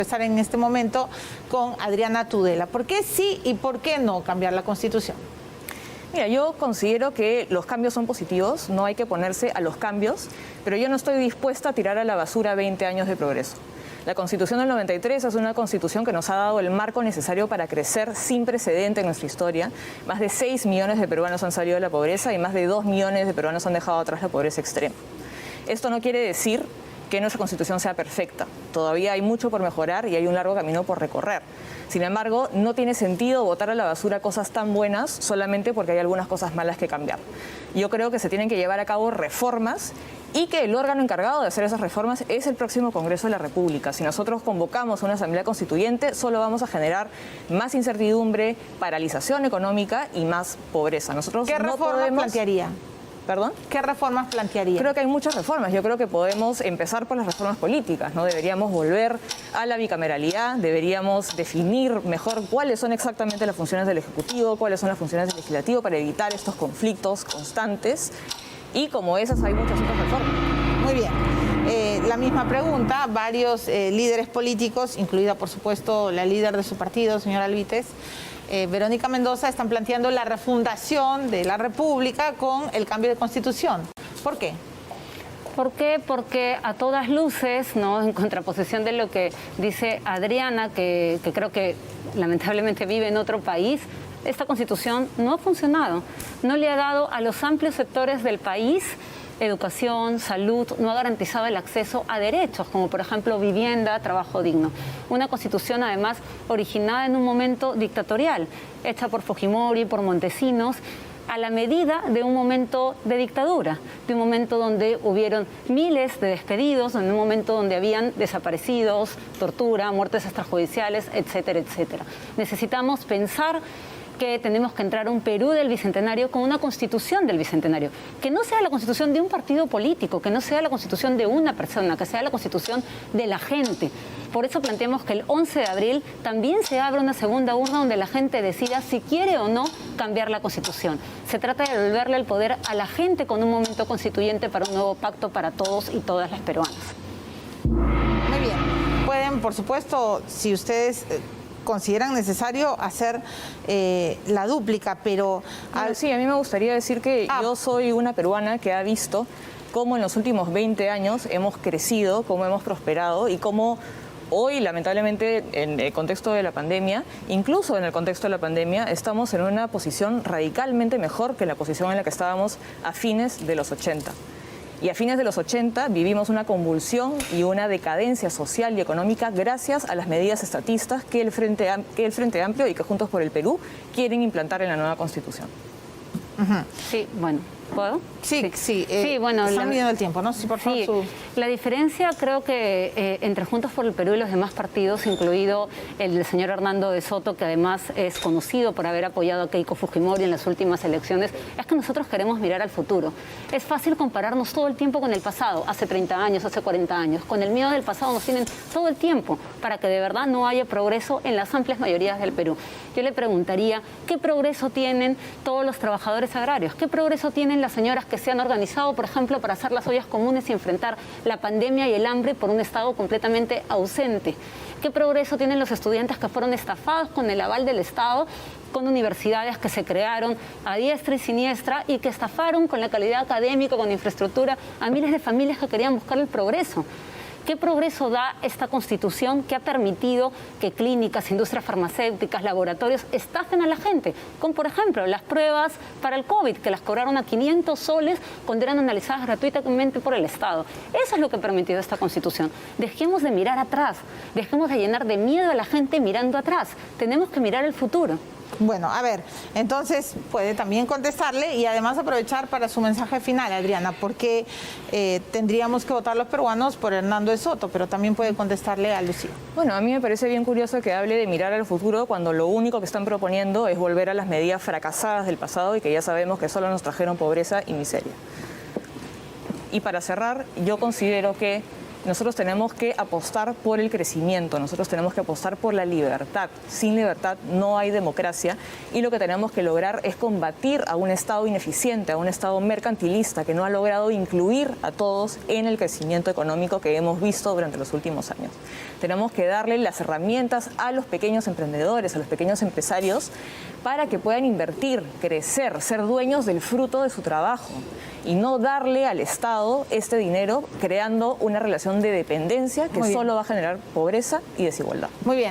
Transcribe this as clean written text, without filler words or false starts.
Estar en este momento con Adriana Tudela. ¿Por qué sí y por qué no cambiar la Constitución? Mira, yo considero que los cambios son positivos, no hay que ponerse a los cambios, pero yo no estoy dispuesta a tirar a la basura 20 años de progreso. La Constitución del 93 es una Constitución que nos ha dado el marco necesario para crecer sin precedente en nuestra historia. Más de 6 millones de peruanos han salido de la pobreza y más de 2 millones de peruanos han dejado atrás la pobreza extrema. Esto no quiere decir que nuestra Constitución sea perfecta. Todavía hay mucho por mejorar y hay un largo camino por recorrer. Sin embargo, no tiene sentido botar a la basura cosas tan buenas solamente porque hay algunas cosas malas que cambiar. Yo creo que se tienen que llevar a cabo reformas y que el órgano encargado de hacer esas reformas es el próximo Congreso de la República. Si nosotros convocamos una asamblea constituyente, solo vamos a generar más incertidumbre, paralización económica y más pobreza. Nosotros ¿Qué reformas plantearía? ¿Perdón? ¿Qué reformas plantearía? Creo que hay muchas reformas. Yo creo que podemos empezar por las reformas políticas, ¿no? Deberíamos volver a la bicameralidad, deberíamos definir mejor cuáles son exactamente las funciones del Ejecutivo, cuáles son las funciones del Legislativo para evitar estos conflictos constantes. Y como esas hay muchas otras reformas. Muy bien. La misma pregunta, varios líderes políticos, incluida por supuesto la líder de su partido, señora Alvites, Verónica Mendoza, están planteando la refundación de la República con el cambio de Constitución. ¿Por qué? ¿Por qué? Porque a todas luces, ¿no?, en contraposición de lo que dice Adriana, que creo que lamentablemente vive en otro país, esta Constitución no ha funcionado. No le ha dado a los amplios sectores del país educación, salud, no ha garantizado el acceso a derechos, como por ejemplo vivienda, trabajo digno. Una Constitución además originada en un momento dictatorial, hecha por Fujimori, por Montesinos, a la medida de un momento de dictadura, de un momento donde hubieron miles de despedidos, en un momento donde habían desaparecidos, tortura, muertes extrajudiciales, etcétera, etcétera. Necesitamos pensar que tenemos que entrar a un Perú del Bicentenario con una Constitución del Bicentenario, que no sea la Constitución de un partido político, que no sea la Constitución de una persona, que sea la Constitución de la gente. Por eso planteamos que el 11 de abril también se abra una segunda urna donde la gente decida si quiere o no cambiar la Constitución. Se trata de devolverle el poder a la gente con un momento constituyente para un nuevo pacto para todos y todas las peruanas. Muy bien. Pueden, por supuesto, si ustedes consideran necesario hacer la dúplica, pero... Sí, a mí me gustaría decir que yo soy una peruana que ha visto cómo en los últimos 20 años hemos crecido, cómo hemos prosperado y cómo hoy, lamentablemente, en el contexto de la pandemia, incluso en el contexto de la pandemia, estamos en una posición radicalmente mejor que la posición en la que estábamos a fines de los 80. Y a fines de los 80 vivimos una convulsión y una decadencia social y económica gracias a las medidas estatistas que el Frente Amplio y que Juntos por el Perú quieren implantar en la nueva Constitución. Sí, bueno, ¿puedo? Sí. Bueno, están midiendo el tiempo, ¿no? Sí, por favor. La diferencia creo que entre Juntos por el Perú y los demás partidos, incluido el del señor Hernando de Soto, que además es conocido por haber apoyado a Keiko Fujimori en las últimas elecciones, es que nosotros queremos mirar al futuro. Es fácil compararnos todo el tiempo con el pasado, hace 30 años, hace 40 años. Con el miedo del pasado nos tienen todo el tiempo para que de verdad no haya progreso en las amplias mayorías del Perú. Yo le preguntaría, ¿qué progreso tienen todos los trabajadores agrarios? ¿Qué progreso tienen las señoras que se han organizado, por ejemplo, para hacer las ollas comunes y enfrentar la pandemia y el hambre por un Estado completamente ausente? ¿Qué progreso tienen los estudiantes que fueron estafados con el aval del Estado, con universidades que se crearon a diestra y siniestra y que estafaron con la calidad académica, con infraestructura, a miles de familias que querían buscar el progreso? ¿Qué progreso da esta Constitución que ha permitido que clínicas, industrias farmacéuticas, laboratorios estafen a la gente? Con, por ejemplo, las pruebas para el COVID, que las cobraron a 500 soles cuando eran analizadas gratuitamente por el Estado. Eso es lo que ha permitido esta Constitución. Dejemos de mirar atrás, dejemos de llenar de miedo a la gente mirando atrás. Tenemos que mirar el futuro. Bueno, a ver, entonces puede también contestarle y además aprovechar para su mensaje final, Adriana, porque tendríamos que votar los peruanos por Hernando de Soto, pero también puede contestarle a Lucía. Bueno, a mí me parece bien curioso que hable de mirar al futuro cuando lo único que están proponiendo es volver a las medidas fracasadas del pasado y que ya sabemos que solo nos trajeron pobreza y miseria. Y para cerrar, yo considero que Nosotros tenemos que apostar por el crecimiento, nosotros tenemos que apostar por la libertad. Sin libertad no hay democracia y lo que tenemos que lograr es combatir a un Estado ineficiente, a un Estado mercantilista que no ha logrado incluir a todos en el crecimiento económico que hemos visto durante los últimos años. Tenemos que darle las herramientas a los pequeños emprendedores, a los pequeños empresarios, para que puedan invertir, crecer, ser dueños del fruto de su trabajo y no darle al Estado este dinero creando una relación de dependencia que solo va a generar pobreza y desigualdad. Muy bien.